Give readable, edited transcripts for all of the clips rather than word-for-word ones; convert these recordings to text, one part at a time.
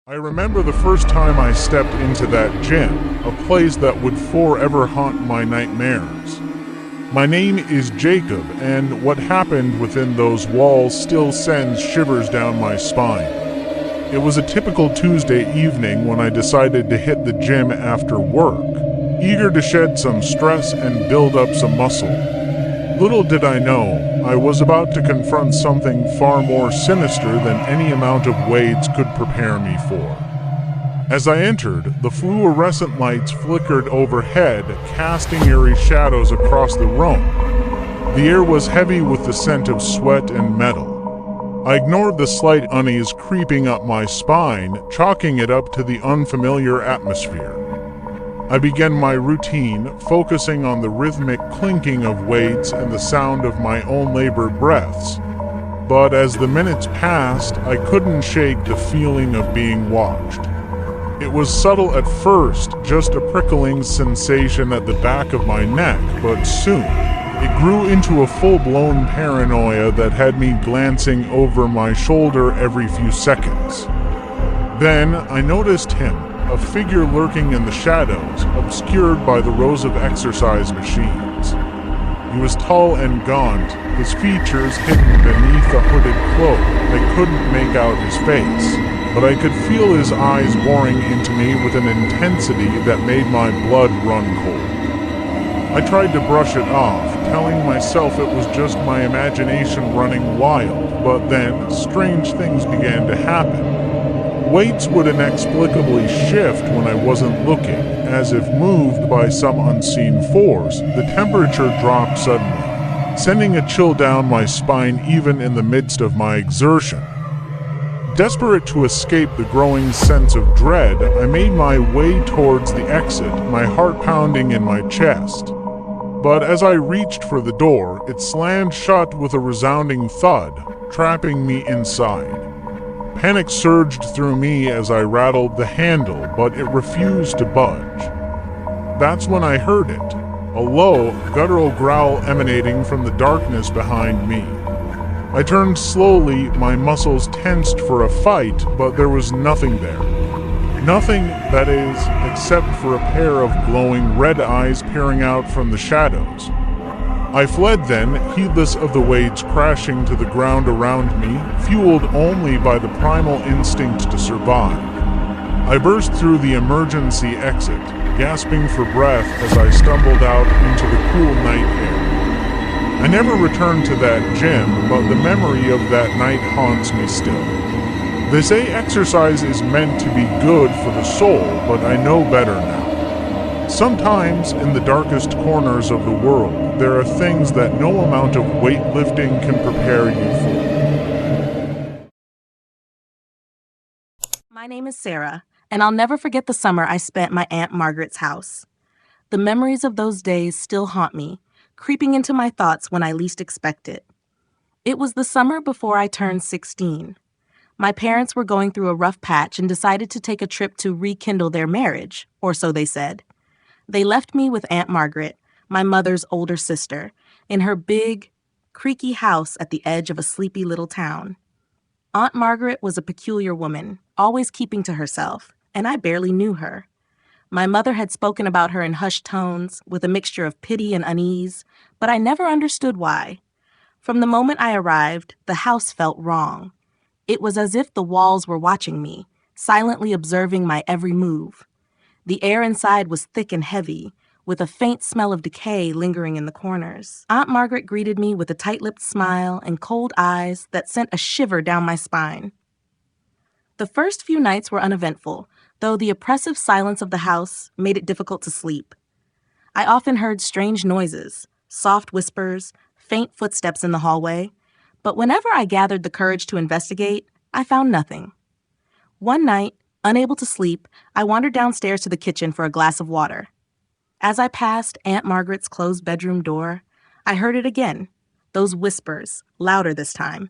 I remember the first time I stepped into that gym, a place that would forever haunt my nightmares. My name is Jacob, and what happened within those walls still sends shivers down my spine. It was a typical Tuesday evening when I decided to hit the gym after work, eager to shed some stress and build up some muscle. Little did I know, I was about to confront something far more sinister than any amount of weights could prepare me for. As I entered, the fluorescent lights flickered overhead, casting eerie shadows across the room. The air was heavy with the scent of sweat and metal. I ignored the slight unease creeping up my spine, chalking it up to the unfamiliar atmosphere. I began my routine, focusing on the rhythmic clinking of weights and the sound of my own labored breaths. But as the minutes passed, I couldn't shake the feeling of being watched. It was subtle at first, just a prickling sensation at the back of my neck, but soon, it grew into a full-blown paranoia that had me glancing over my shoulder every few seconds. Then I noticed him, a figure lurking in the shadows, obscured by the rows of exercise machines. He was tall and gaunt, his features hidden beneath a hooded cloak. I couldn't make out his face, but I could feel his eyes boring into me with an intensity that made my blood run cold. I tried to brush it off, telling myself it was just my imagination running wild, but then strange things began to happen. Weights would inexplicably shift when I wasn't looking, as if moved by some unseen force. The temperature dropped suddenly, sending a chill down my spine even in the midst of my exertion. Desperate to escape the growing sense of dread, I made my way towards the exit, my heart pounding in my chest. But as I reached for the door, it slammed shut with a resounding thud, trapping me inside. Panic surged through me as I rattled the handle, but it refused to budge. That's when I heard it, a low, guttural growl emanating from the darkness behind me. I turned slowly, my muscles tensed for a fight, but there was nothing there. Nothing, that is, except for a pair of glowing red eyes peering out from the shadows. I fled then, heedless of the weights crashing to the ground around me, fueled only by the primal instinct to survive. I burst through the emergency exit, gasping for breath as I stumbled out into the cool night air. I never returned to that gym, but the memory of that night haunts me still. They say exercise is meant to be good for the soul, but I know better now. Sometimes, in the darkest corners of the world, there are things that no amount of weightlifting can prepare you for. My name is Sarah, and I'll never forget the summer I spent at my Aunt Margaret's house. The memories of those days still haunt me, creeping into my thoughts when I least expect it. It was the summer before I turned 16. My parents were going through a rough patch and decided to take a trip to rekindle their marriage, or so they said. They left me with Aunt Margaret, my mother's older sister, in her big, creaky house at the edge of a sleepy little town. Aunt Margaret was a peculiar woman, always keeping to herself, and I barely knew her. My mother had spoken about her in hushed tones, with a mixture of pity and unease, but I never understood why. From the moment I arrived, the house felt wrong. It was as if the walls were watching me, silently observing my every move. The air inside was thick and heavy, with a faint smell of decay lingering in the corners. Aunt Margaret greeted me with a tight-lipped smile and cold eyes that sent a shiver down my spine. The first few nights were uneventful, though the oppressive silence of the house made it difficult to sleep. I often heard strange noises, soft whispers, faint footsteps in the hallway, but whenever I gathered the courage to investigate, I found nothing. One night, unable to sleep, I wandered downstairs to the kitchen for a glass of water. As I passed Aunt Margaret's closed bedroom door, I heard it again, those whispers, louder this time.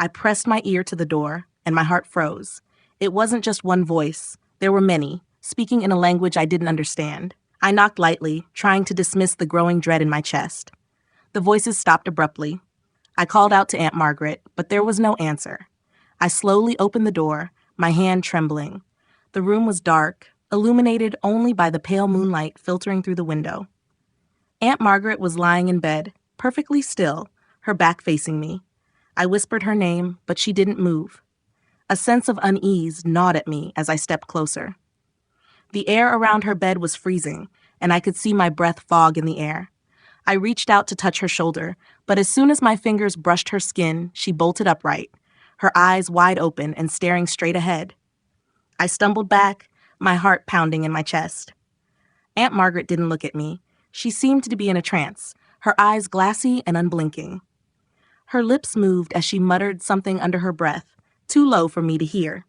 I pressed my ear to the door, and my heart froze. It wasn't just one voice. There were many, speaking in a language I didn't understand. I knocked lightly, trying to dismiss the growing dread in my chest. The voices stopped abruptly. I called out to Aunt Margaret, but there was no answer. I slowly opened the door, my hand trembling. The room was dark, illuminated only by the pale moonlight filtering through the window. Aunt Margaret was lying in bed, perfectly still, her back facing me. I whispered her name, but she didn't move. A sense of unease gnawed at me as I stepped closer. The air around her bed was freezing, and I could see my breath fog in the air. I reached out to touch her shoulder, but as soon as my fingers brushed her skin, she bolted upright, her eyes wide open and staring straight ahead. I stumbled back, my heart pounding in my chest. Aunt Margaret didn't look at me. She seemed to be in a trance, her eyes glassy and unblinking. Her lips moved as she muttered something under her breath, too low for me to hear.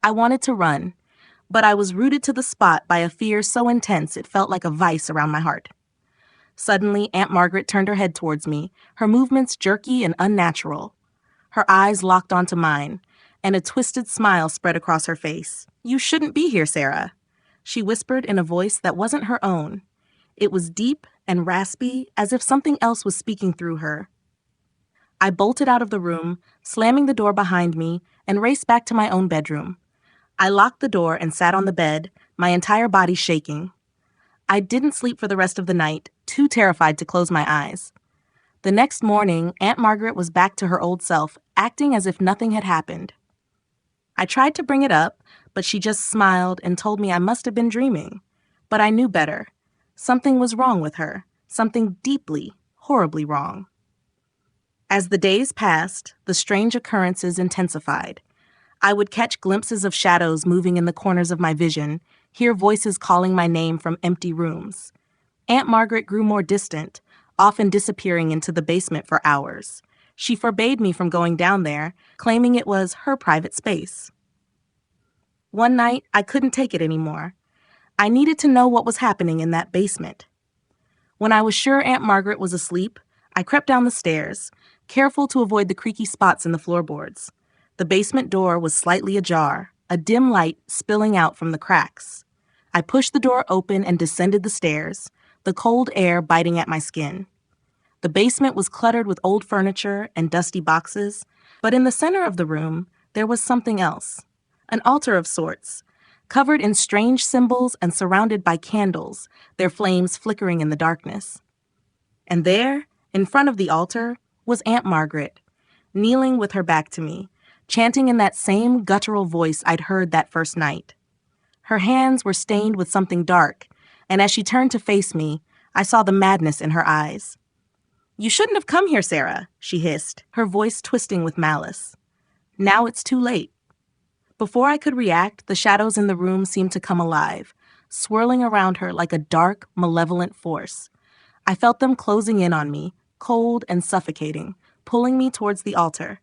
I wanted to run, but I was rooted to the spot by a fear so intense it felt like a vice around my heart. Suddenly, Aunt Margaret turned her head towards me, her movements jerky and unnatural. Her eyes locked onto mine, and a twisted smile spread across her face. "You shouldn't be here, Sarah," she whispered in a voice that wasn't her own. It was deep and raspy, as if something else was speaking through her. I bolted out of the room, slamming the door behind me, and raced back to my own bedroom. I locked the door and sat on the bed, my entire body shaking. I didn't sleep for the rest of the night, too terrified to close my eyes. The next morning, Aunt Margaret was back to her old self, acting as if nothing had happened. I tried to bring it up, but she just smiled and told me I must have been dreaming. But I knew better. Something was wrong with her, something deeply, horribly wrong. As the days passed, the strange occurrences intensified. I would catch glimpses of shadows moving in the corners of my vision, hear voices calling my name from empty rooms. Aunt Margaret grew more distant, often disappearing into the basement for hours. She forbade me from going down there, claiming it was her private space. One night, I couldn't take it anymore. I needed to know what was happening in that basement. When I was sure Aunt Margaret was asleep, I crept down the stairs, careful to avoid the creaky spots in the floorboards. The basement door was slightly ajar, a dim light spilling out from the cracks. I pushed the door open and descended the stairs, the cold air biting at my skin. The basement was cluttered with old furniture and dusty boxes, but in the center of the room, there was something else. An altar of sorts, covered in strange symbols and surrounded by candles, their flames flickering in the darkness. And there, in front of the altar, was Aunt Margaret, kneeling with her back to me, chanting in that same guttural voice I'd heard that first night. Her hands were stained with something dark, and as she turned to face me, I saw the madness in her eyes. "You shouldn't have come here, Sarah," she hissed, her voice twisting with malice. "Now it's too late." Before I could react, the shadows in the room seemed to come alive, swirling around her like a dark, malevolent force. I felt them closing in on me, cold and suffocating, pulling me towards the altar.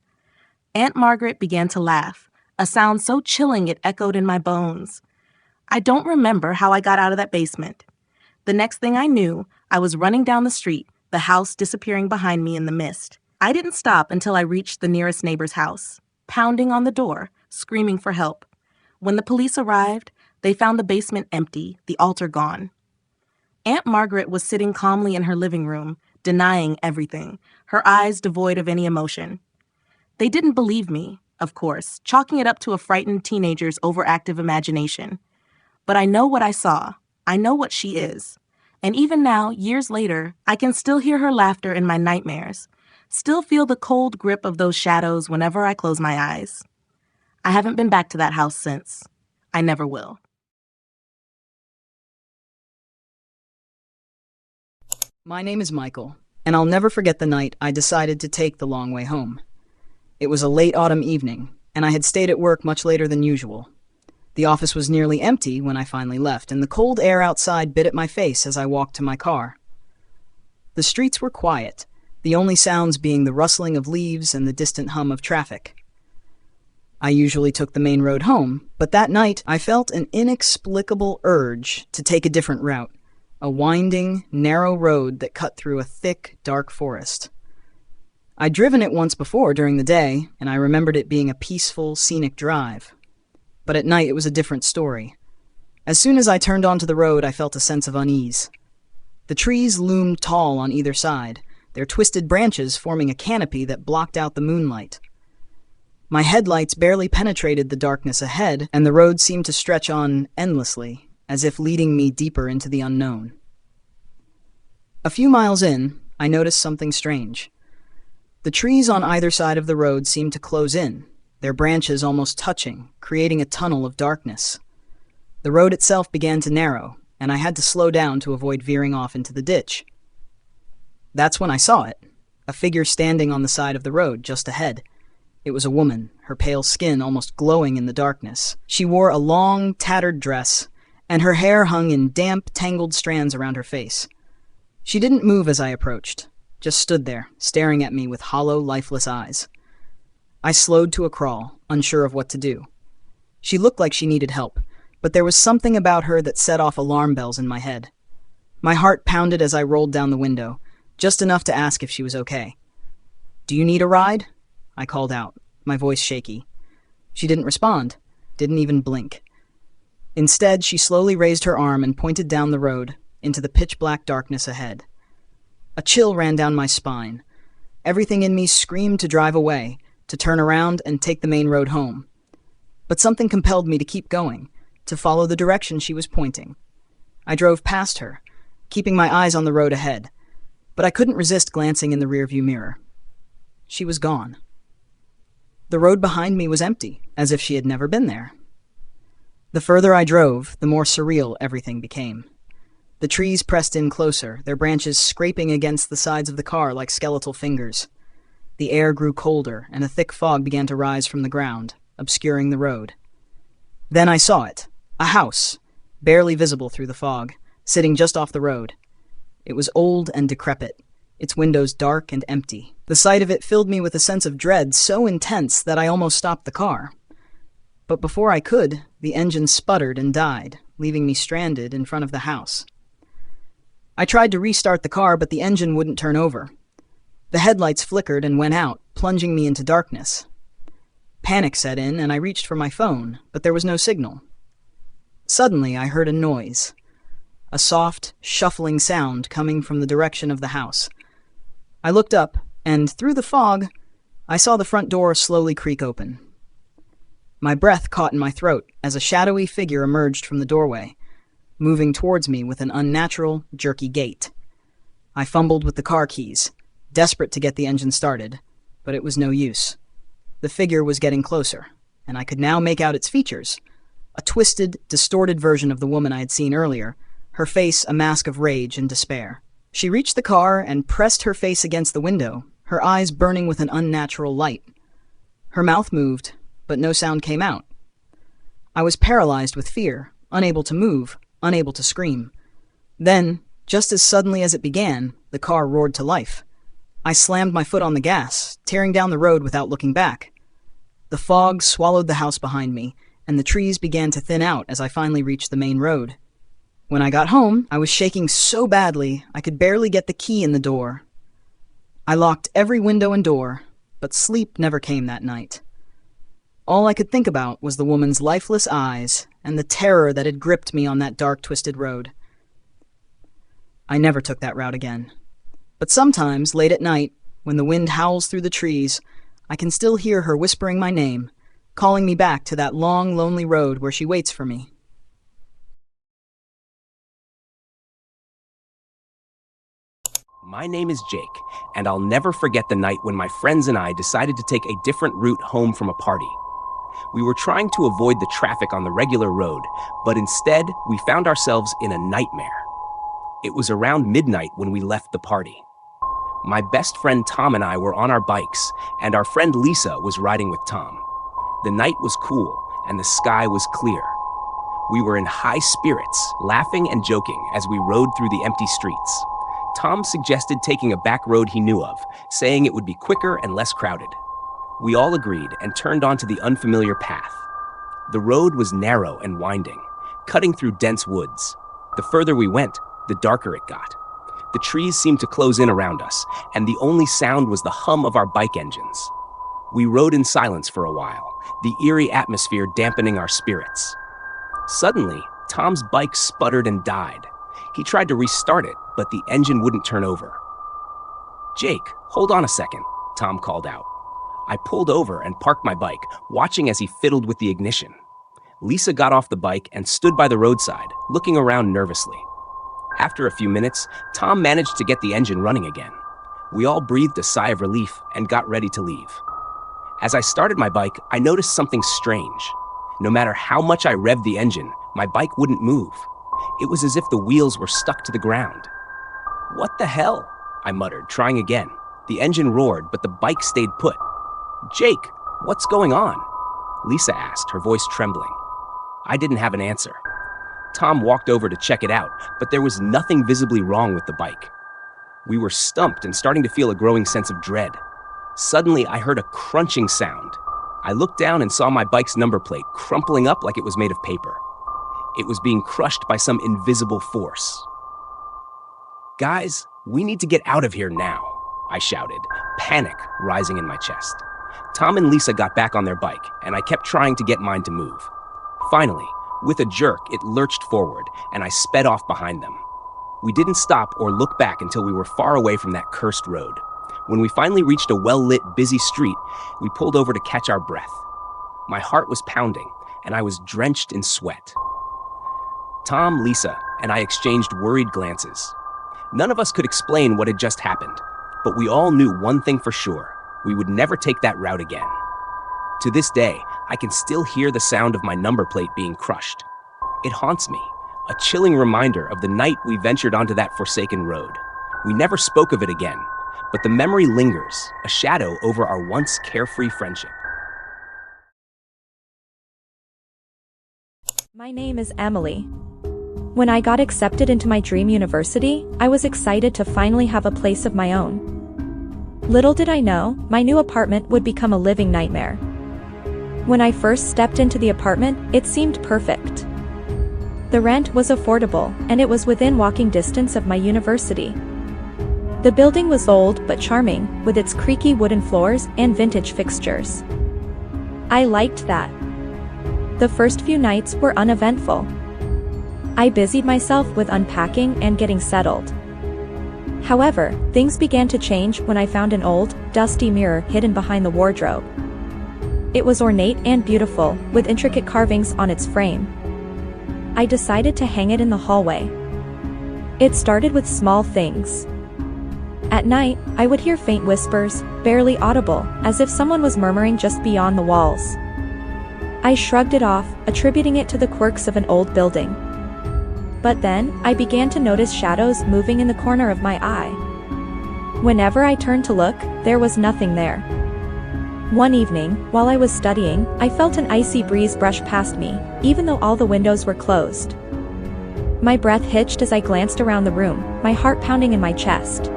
Aunt Margaret began to laugh, a sound so chilling it echoed in my bones. I don't remember how I got out of that basement. The next thing I knew, I was running down the street, the house disappearing behind me in the mist. I didn't stop until I reached the nearest neighbor's house, pounding on the door, screaming for help. When the police arrived, they found the basement empty, the altar gone. Aunt Margaret was sitting calmly in her living room, denying everything, her eyes devoid of any emotion. They didn't believe me, of course, chalking it up to a frightened teenager's overactive imagination. But I know what I saw. I know what she is. And even now, years later, I can still hear her laughter in my nightmares, still feel the cold grip of those shadows whenever I close my eyes. I haven't been back to that house since. I never will. My name is Michael, and I'll never forget the night I decided to take the long way home. It was a late autumn evening, and I had stayed at work much later than usual. The office was nearly empty when I finally left, and the cold air outside bit at my face as I walked to my car. The streets were quiet, the only sounds being the rustling of leaves and the distant hum of traffic. I usually took the main road home, but that night I felt an inexplicable urge to take a different route, a winding, narrow road that cut through a thick, dark forest. I'd driven it once before during the day, and I remembered it being a peaceful, scenic drive. But at night it was a different story. As soon as I turned onto the road, I felt a sense of unease. The trees loomed tall on either side, their twisted branches forming a canopy that blocked out the moonlight. My headlights barely penetrated the darkness ahead, and the road seemed to stretch on endlessly, as if leading me deeper into the unknown. A few miles in, I noticed something strange. The trees on either side of the road seemed to close in, their branches almost touching, creating a tunnel of darkness. The road itself began to narrow, and I had to slow down to avoid veering off into the ditch. That's when I saw it, a figure standing on the side of the road just ahead. It was a woman, her pale skin almost glowing in the darkness. She wore a long, tattered dress, and her hair hung in damp, tangled strands around her face. She didn't move as I approached, just stood there, staring at me with hollow, lifeless eyes. I slowed to a crawl, unsure of what to do. She looked like she needed help, but there was something about her that set off alarm bells in my head. My heart pounded as I rolled down the window, just enough to ask if she was okay. "Do you need a ride?" I called out, my voice shaky. She didn't respond, didn't even blink. Instead, she slowly raised her arm and pointed down the road, into the pitch-black darkness ahead. A chill ran down my spine. Everything in me screamed to drive away, to turn around and take the main road home. But something compelled me to keep going, to follow the direction she was pointing. I drove past her, keeping my eyes on the road ahead, but I couldn't resist glancing in the rearview mirror. She was gone. The road behind me was empty, as if she had never been there. The further I drove, the more surreal everything became. The trees pressed in closer, their branches scraping against the sides of the car like skeletal fingers. The air grew colder, and a thick fog began to rise from the ground, obscuring the road. Then I saw it, a house, barely visible through the fog, sitting just off the road. It was old and decrepit, its windows dark and empty. The sight of it filled me with a sense of dread so intense that I almost stopped the car. But before I could, the engine sputtered and died, leaving me stranded in front of the house. I tried to restart the car, but the engine wouldn't turn over. The headlights flickered and went out, plunging me into darkness. Panic set in, and I reached for my phone, but there was no signal. Suddenly, I heard a noise. A soft, shuffling sound coming from the direction of the house. I looked up, and through the fog, I saw the front door slowly creak open. My breath caught in my throat as a shadowy figure emerged from the doorway, moving towards me with an unnatural, jerky gait. I fumbled with the car keys, desperate to get the engine started, but it was no use. The figure was getting closer, and I could now make out its features. A twisted, distorted version of the woman I had seen earlier, her face a mask of rage and despair. She reached the car and pressed her face against the window, her eyes burning with an unnatural light. Her mouth moved, but no sound came out. I was paralyzed with fear, unable to move, unable to scream. Then, just as suddenly as it began, the car roared to life. I slammed my foot on the gas, tearing down the road without looking back. The fog swallowed the house behind me, and the trees began to thin out as I finally reached the main road. When I got home, I was shaking so badly I could barely get the key in the door. I locked every window and door, but sleep never came that night. All I could think about was the woman's lifeless eyes and the terror that had gripped me on that dark, twisted road. I never took that route again. But sometimes, late at night, when the wind howls through the trees, I can still hear her whispering my name, calling me back to that long, lonely road where she waits for me. My name is Jake, and I'll never forget the night when my friends and I decided to take a different route home from a party. We were trying to avoid the traffic on the regular road, but instead, we found ourselves in a nightmare. It was around midnight when we left the party. My best friend Tom and I were on our bikes, and our friend Lisa was riding with Tom. The night was cool, and the sky was clear. We were in high spirits, laughing and joking as we rode through the empty streets. Tom suggested taking a back road he knew of, saying it would be quicker and less crowded. We all agreed and turned onto the unfamiliar path. The road was narrow and winding, cutting through dense woods. The further we went, the darker it got. The trees seemed to close in around us, and the only sound was the hum of our bike engines. We rode in silence for a while, the eerie atmosphere dampening our spirits. Suddenly, Tom's bike sputtered and died. He tried to restart it, but the engine wouldn't turn over. "Jake, hold on a second," Tom called out. I pulled over and parked my bike, watching as he fiddled with the ignition. Lisa got off the bike and stood by the roadside, looking around nervously. After a few minutes, Tom managed to get the engine running again. We all breathed a sigh of relief and got ready to leave. As I started my bike, I noticed something strange. No matter how much I revved the engine, my bike wouldn't move. It was as if the wheels were stuck to the ground. "What the hell?" I muttered, trying again. The engine roared, but the bike stayed put. "Jake, what's going on?" Lisa asked, her voice trembling. I didn't have an answer. Tom walked over to check it out, but there was nothing visibly wrong with the bike. We were stumped and starting to feel a growing sense of dread. Suddenly, I heard a crunching sound. I looked down and saw my bike's number plate crumpling up like it was made of paper. It was being crushed by some invisible force. "Guys, we need to get out of here now," I shouted, panic rising in my chest. Tom and Lisa got back on their bike, and I kept trying to get mine to move. Finally, with a jerk, it lurched forward, and I sped off behind them. We didn't stop or look back until we were far away from that cursed road. When we finally reached a well-lit, busy street, we pulled over to catch our breath. My heart was pounding, and I was drenched in sweat. Tom, Lisa, and I exchanged worried glances. None of us could explain what had just happened, but we all knew one thing for sure: we would never take that route again. To this day, I can still hear the sound of my number plate being crushed. It haunts me, a chilling reminder of the night we ventured onto that forsaken road. We never spoke of it again, but the memory lingers, a shadow over our once carefree friendship. My name is Emily. When I got accepted into my dream university, I was excited to finally have a place of my own. Little did I know, my new apartment would become a living nightmare. When I first stepped into the apartment, it seemed perfect. The rent was affordable, and it was within walking distance of my university. The building was old but charming, with its creaky wooden floors and vintage fixtures. I liked that. The first few nights were uneventful. I busied myself with unpacking and getting settled. However, things began to change when I found an old, dusty mirror hidden behind the wardrobe. It was ornate and beautiful, with intricate carvings on its frame. I decided to hang it in the hallway. It started with small things. At night, I would hear faint whispers, barely audible, as if someone was murmuring just beyond the walls. I shrugged it off, attributing it to the quirks of an old building. But then, I began to notice shadows moving in the corner of my eye. Whenever I turned to look, there was nothing there. One evening, while I was studying, I felt an icy breeze brush past me, even though all the windows were closed. My breath hitched as I glanced around the room, my heart pounding in my chest.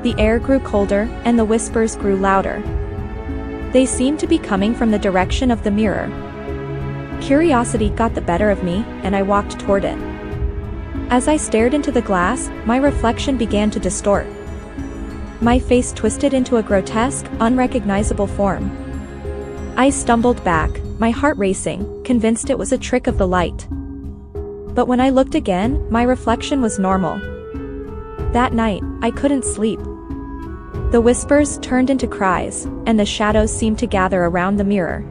The air grew colder, and the whispers grew louder. They seemed to be coming from the direction of the mirror. Curiosity got the better of me, and I walked toward it. As I stared into the glass, my reflection began to distort. My face twisted into a grotesque, unrecognizable form. I stumbled back, my heart racing, convinced it was a trick of the light. But when I looked again, my reflection was normal. That night, I couldn't sleep. The whispers turned into cries, and the shadows seemed to gather around the mirror.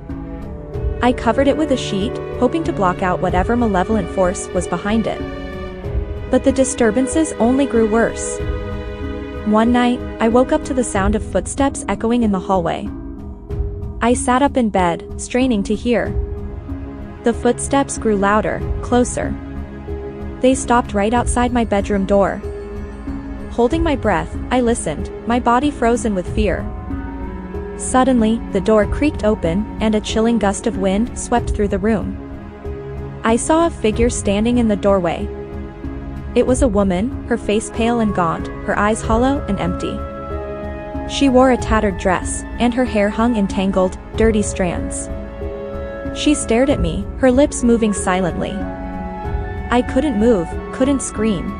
I covered it with a sheet, hoping to block out whatever malevolent force was behind it. But the disturbances only grew worse. One night, I woke up to the sound of footsteps echoing in the hallway. I sat up in bed, straining to hear. The footsteps grew louder, closer. They stopped right outside my bedroom door. Holding my breath, I listened, my body frozen with fear. Suddenly, the door creaked open, and a chilling gust of wind swept through the room. I saw a figure standing in the doorway. It was a woman, her face pale and gaunt, her eyes hollow and empty. She wore a tattered dress, and her hair hung in tangled, dirty strands. She stared at me, her lips moving silently. I couldn't move, couldn't scream.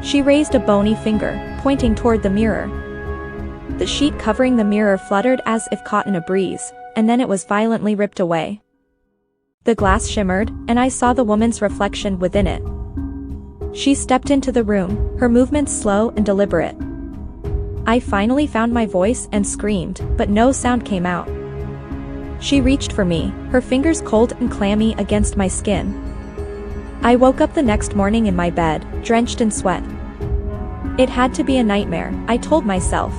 She raised a bony finger, pointing toward the mirror. The sheet covering the mirror fluttered as if caught in a breeze, and then it was violently ripped away. The glass shimmered, and I saw the woman's reflection within it. She stepped into the room, her movements slow and deliberate. I finally found my voice and screamed, but no sound came out. She reached for me, her fingers cold and clammy against my skin. I woke up the next morning in my bed, drenched in sweat. It had to be a nightmare, I told myself.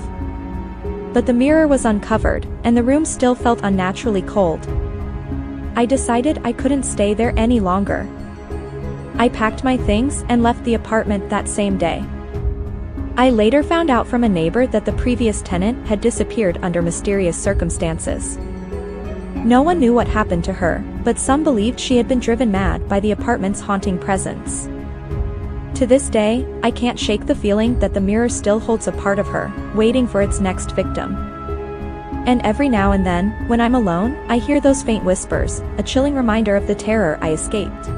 But the mirror was uncovered, and the room still felt unnaturally cold. I decided I couldn't stay there any longer. I packed my things and left the apartment that same day. I later found out from a neighbor that the previous tenant had disappeared under mysterious circumstances. No one knew what happened to her, but some believed she had been driven mad by the apartment's haunting presence. To this day, I can't shake the feeling that the mirror still holds a part of her, waiting for its next victim. And every now and then, when I'm alone, I hear those faint whispers, a chilling reminder of the terror I escaped.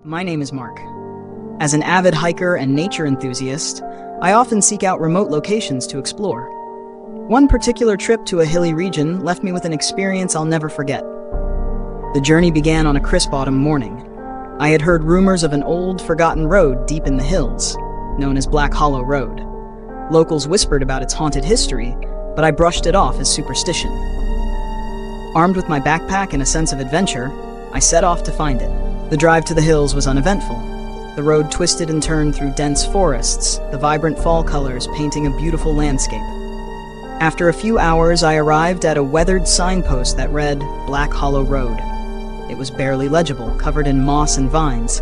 My name is Mark. As an avid hiker and nature enthusiast, I often seek out remote locations to explore. One particular trip to a hilly region left me with an experience I'll never forget. The journey began on a crisp autumn morning. I had heard rumors of an old, forgotten road deep in the hills, known as Black Hollow Road. Locals whispered about its haunted history, but I brushed it off as superstition. Armed with my backpack and a sense of adventure, I set off to find it. The drive to the hills was uneventful. The road twisted and turned through dense forests, the vibrant fall colors painting a beautiful landscape. After a few hours, I arrived at a weathered signpost that read Black Hollow Road. It was barely legible, covered in moss and vines.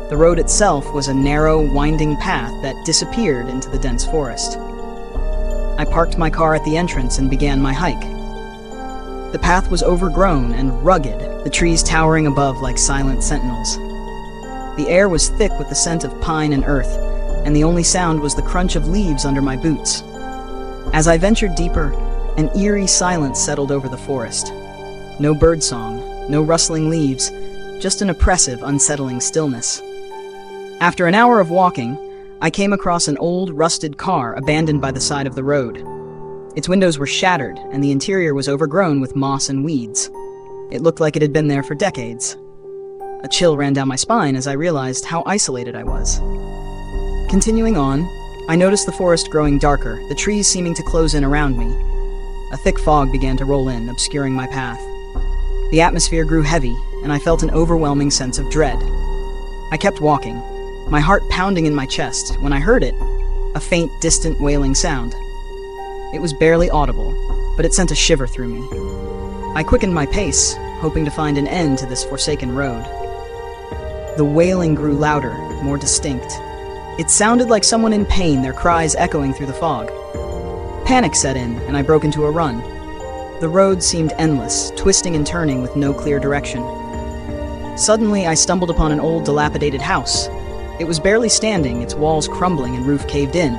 The road itself was a narrow, winding path that disappeared into the dense forest. I parked my car at the entrance and began my hike. The path was overgrown and rugged, the trees towering above like silent sentinels. The air was thick with the scent of pine and earth, and the only sound was the crunch of leaves under my boots. As I ventured deeper, an eerie silence settled over the forest. No birdsong, no rustling leaves, just an oppressive, unsettling stillness. After an hour of walking, I came across an old, rusted car abandoned by the side of the road. Its windows were shattered, and the interior was overgrown with moss and weeds. It looked like it had been there for decades. A chill ran down my spine as I realized how isolated I was. Continuing on, I noticed the forest growing darker, the trees seeming to close in around me. A thick fog began to roll in, obscuring my path. The atmosphere grew heavy, and I felt an overwhelming sense of dread. I kept walking, my heart pounding in my chest, when I heard it, a faint, distant wailing sound. It was barely audible, but it sent a shiver through me. I quickened my pace, hoping to find an end to this forsaken road. The wailing grew louder, more distinct. It sounded like someone in pain, their cries echoing through the fog. Panic set in, and I broke into a run. The road seemed endless, twisting and turning with no clear direction. Suddenly, I stumbled upon an old, dilapidated house. It was barely standing, its walls crumbling and roof caved in.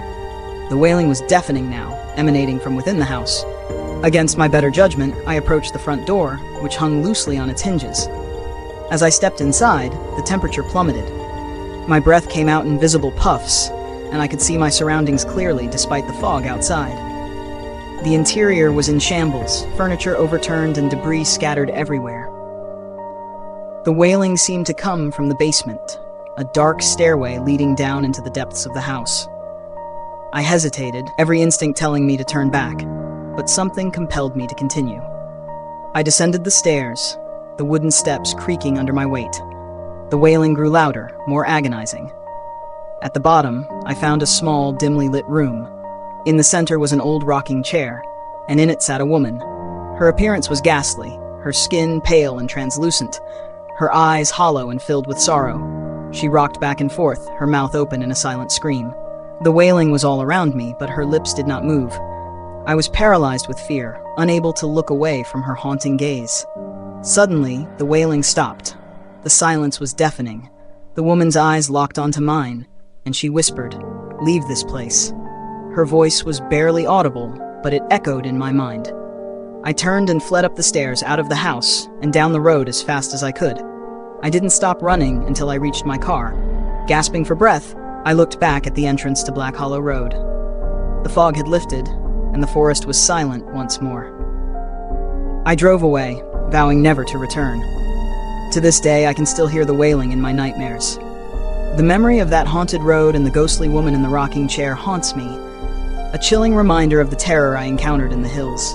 The wailing was deafening now, emanating from within the house. Against my better judgment, I approached the front door, which hung loosely on its hinges. As I stepped inside, the temperature plummeted. My breath came out in visible puffs, and I could see my surroundings clearly despite the fog outside. The interior was in shambles, furniture overturned and debris scattered everywhere. The wailing seemed to come from the basement, a dark stairway leading down into the depths of the house. I hesitated, every instinct telling me to turn back, but something compelled me to continue. I descended the stairs, the wooden steps creaking under my weight. The wailing grew louder, more agonizing. At the bottom, I found a small, dimly lit room. In the center was an old rocking chair, and in it sat a woman. Her appearance was ghastly, her skin pale and translucent, her eyes hollow and filled with sorrow. She rocked back and forth, her mouth open in a silent scream. The wailing was all around me, but her lips did not move. I was paralyzed with fear, unable to look away from her haunting gaze. Suddenly, the wailing stopped. The silence was deafening. The woman's eyes locked onto mine, and she whispered, "Leave this place." Her voice was barely audible, but it echoed in my mind. I turned and fled up the stairs, out of the house, and down the road as fast as I could. I didn't stop running until I reached my car. Gasping for breath, I looked back at the entrance to Black Hollow Road. The fog had lifted, and the forest was silent once more. I drove away, vowing never to return. To this day, I can still hear the wailing in my nightmares. The memory of that haunted road and the ghostly woman in the rocking chair haunts me, a chilling reminder of the terror I encountered in the hills.